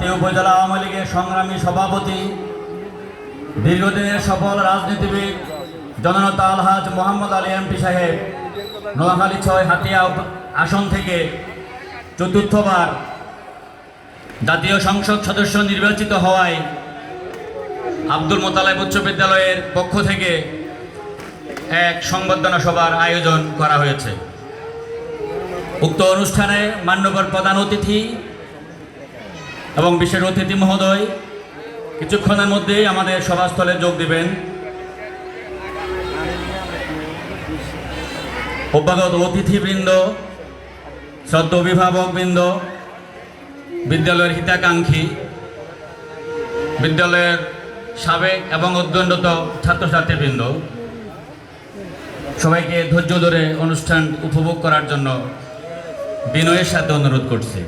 নয়াখালী উপজেলা আওয়ামী লীগের সংগ্রামী সভাপতি, দীর্ঘদিনের সফল রাজনীতিবিদ জননেতা আলহাজ মোহাম্মদ আলী এমপি সাহেব নোয়াখালী ৬ হাতিয়া আসন থেকে চতুর্থবার জাতীয় সংসদ সদস্য নির্বাচিত হওয়ায় আব্দুল মোতালেব উচ্চ বিদ্যালয়ের পক্ষ থেকে এক সংবর্ধনা সভার আয়োজন করা হয়েছে। উক্ত অনুষ্ঠানে মান্যবর প্রধান অতিথি এবং বিশেষ অতিথি মহোদয় কিছুক্ষণের মধ্যেই আমাদের সভাস্থলে যোগ দিবেন। অভ্যাগত অতিথিবৃন্দ, শ্রদ্ধেয় অভিভাবকবৃন্দ, বিদ্যালয়ের হিতাকাঙ্ক্ষী, বিদ্যালয়ের সাবেক এবং অধ্যয়নরত ছাত্রছাত্রীবৃন্দ, সবাইকে ধৈর্য ধরে অনুষ্ঠান উপভোগ করার জন্য বিনয়ের সাথে অনুরোধ করছি।